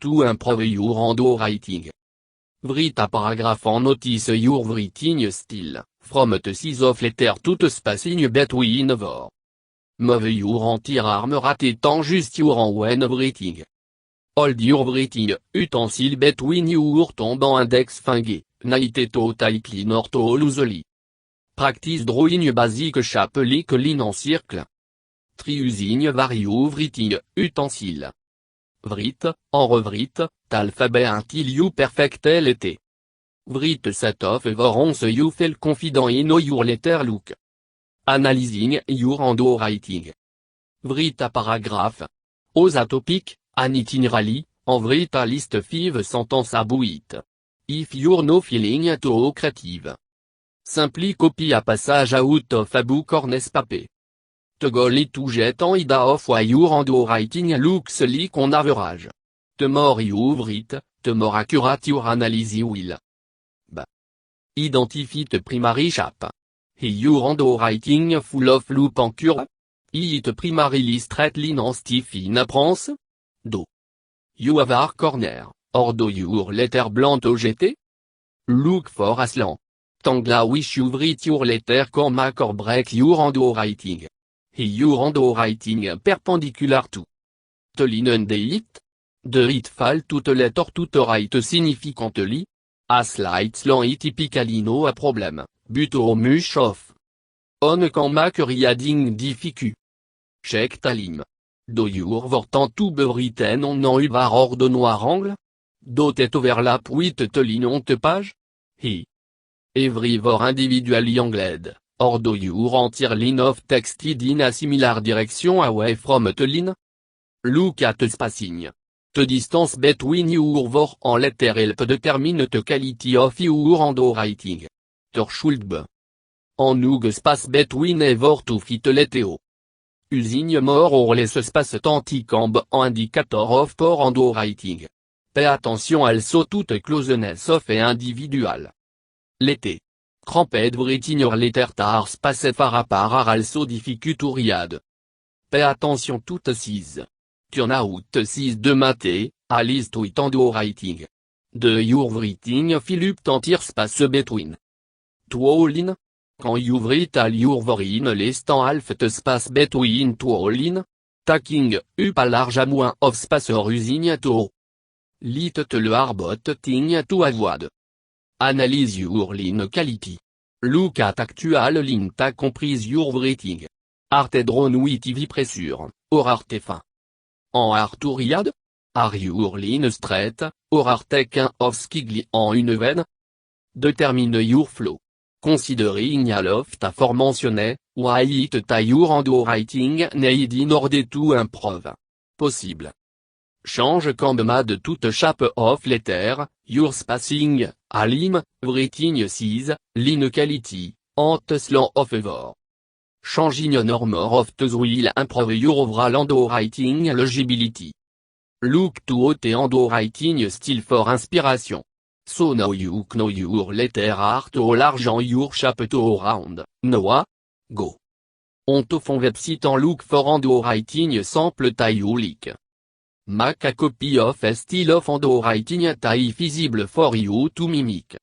to improve your handwriting. Write a paragraph en notice your writing style, from the size of letter to the spacing between over. Move your anti-arm rotate just your hand when writing. Hold your writing utensil between your thumb and index finger, not to tightly nor to loosely. Practice drawing basic shape like line en circle. Try using various writing utensil. Write, en rewrite, l'alphabet until you perfect it. Write set of once you feel confident in your letter look. Analyzing your handwriting. Write a paragraph. As a topic, an itinerary, en write a list 5 sentences about it. If you're no feeling too creative. Simply copy a passage out of a book or newspaper. The goal is to get an idea of why your handwriting looks like on average. The more you write, the more accurate your analysis will be. Identify the primary shape. Is your handwriting full of loop and curve? Is it primarily straight line and stiff in appearance? Do you have a corner, or do your letter blunt or jetty? Look for a slant. Tangle which you write your letter can make or break your handwriting. Is your handwriting perpendicular to the line under it? The it fall to the letter to the right significantly? A slight slant is typically no a problem, but how much of on can make reading difficult. Check ta line. Do your word to be written on an uvar or de noir angle? Do it overlap with the line on the page? He. Every word individually angled, or do your entire line of text in a similar direction away from the line? Look at the spacing. The distance between your word and letter help determine the quality of your handwriting. There should be an hug space between a word to fit letter. Using more or less space can be an indicator of poor handwriting. Pay attention also to the closeness of an individual letter. Cramped writing or letter are spaced far apart are also difficult to read. Pay attention to the size. Turn out the size de mate, at least with handwriting. The your writing fill up entire space between two lines? Can you write all your word in less than half the space between two lines? Taking up a large amount of space or using to lit the hard thing to avoid. Analyze your line quality. Look at actual line ta comprise your writing. Are they drawn with heavy pressure, or are they fin? En hard to read? Are your line straight, or are they kind of squiggly en une veine? Determine your flow. Considering all of the aforementioned, why it ta your handwriting need in order to improve. Possible. Change can be made to the shape of letter, your spacing, alim, writing size, line quality, and the slant of a word. Changing a norm of the will improve your overall handwriting legibility. Look to the handwriting style for inspiration. So now you know your letter are too large and your shape too round. Now, go on to fond website and look for handwriting sample that you like. Make a copy of a style of handwriting that is feasible for you to mimic.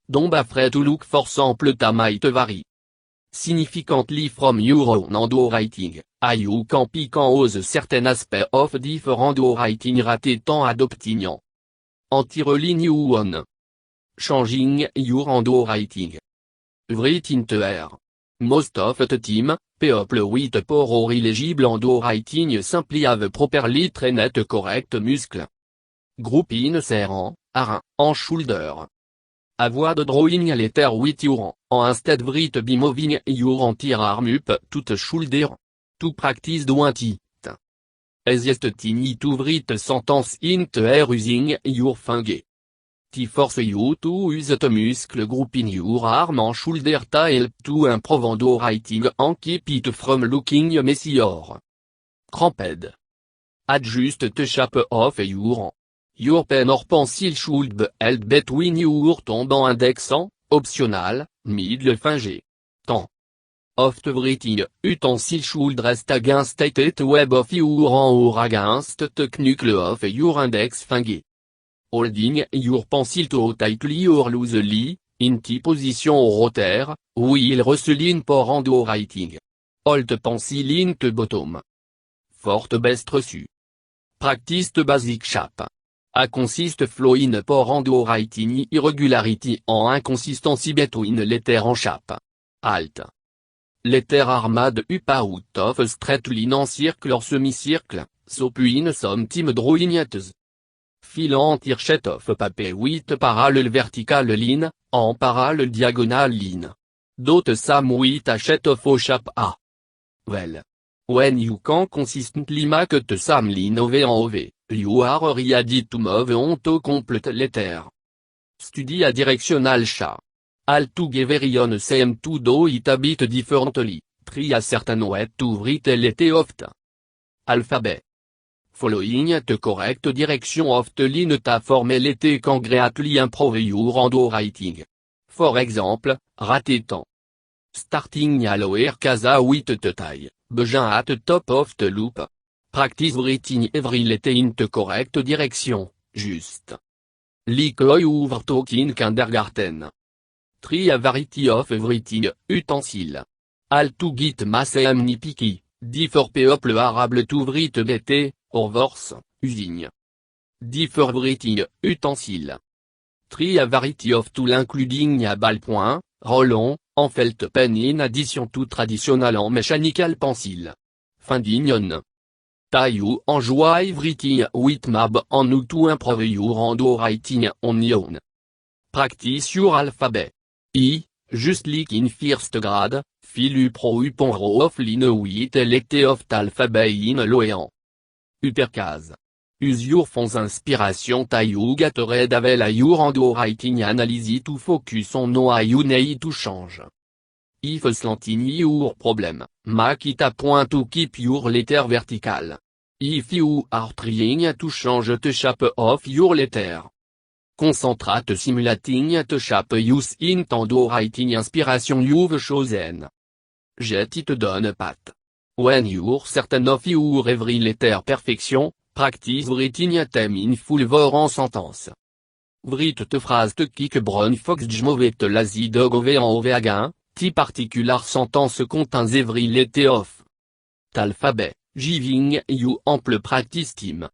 Don't be afraid to look for sample that might vary significantly from your own handwriting. You can pick and use certain aspects of different handwriting rather than adopting an entirely new one. Changing your handwriting. Write in the air. Most of the time, people with poor or illegible handwriting simply have properly trained correct muscle. Group in serrant, arm, and shoulder. Avoid drawing a letter with your hand, instead write by moving your entire arm up to the shoulder. To practice doing it. Easiest thing to write sentence in the air using your finger. It force you to use the muscle group in your arm and shoulder to help to improve handwriting and keep it from looking messy or cramped. Adjust the shape of your hand. Your pen or pencil should be held between your thumb and index and, optional, middle finger. Temps. oft writing, utensil schuld against it web of your or against technique of your index finger. Holding your pencil too tightly or loosely, in T position or rotaire, while rustling for handwriting. Hold pencil in the bottom. Forte best reçu. Practice the basic shape. A consist flow in for handwriting irregularity en inconsistency between letter en shape. Alt. Letter armad up out of a straight line en circle or semicircle, so in some team drawing Fil anti-sheet of paper with parallel vertical line, en parallel diagonal line. Dot some with a sheet of o shape A. Well. When you can consistently make the same line OV en OV, you are ready to move on to complete letter. Study a directional shape. All together on same to do it a bit differently, try a certain way to write a letter of the alphabet. Following the correct direction of the line to form a letter can greatly improve your handwriting. For example, ratetant. Starting a lower case with the tie, begin at the top of the loop. Practice writing every letter in the correct direction, just. Like you were taught in kindergarten. Try a variety of writing utensil. All to get mass nitpicky, differ people are able to write better, or worse, using. Differ writing utensil. Try a variety of tool including a ballpoint, roll-on, en felt pen in addition to traditional en mechanical pencil. Finding on. You enjoy writing with map on how to improve your handwriting on your own. Practice your alphabet. Just like in first grade, feel pro upon row of line with a letter of the alphabet in loean. Uppercase. Use your fonts inspiration to you get read avec your handwriting analysis to focus on how you need to change. If slanting your problem, make it a point to keep your letter vertical. If you are trying to change the shape of your letter. Concentrate simulating the shape use in handwriting inspiration you've chosen. Get it done pat. When you're certain of your every letter perfection, practice writing them in full vor en sentence. Write the phrase te kick brown fox jmovet lazy dog ove en ove again, t particular sentence contains every letter of t'alphabet, giving you ample practice time.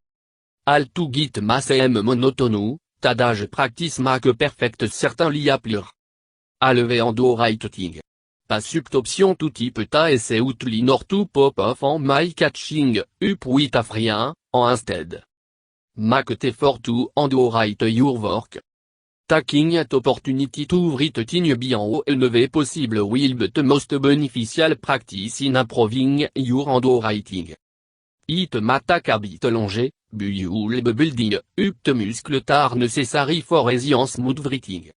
All to get mass monotone, t'adage practice make perfect certainly applier. Aleve handwriting. Pas subtoption to type ta essay outline or to pop off en my catching, up with a rien, en instead. Make effort to handwrite your work. Taking at opportunity to write thing bien env possible will be the most beneficial practice in improving your handwriting. It m'attaque habit longer, build building, up the muscle tar necessary for easy and smooth writing.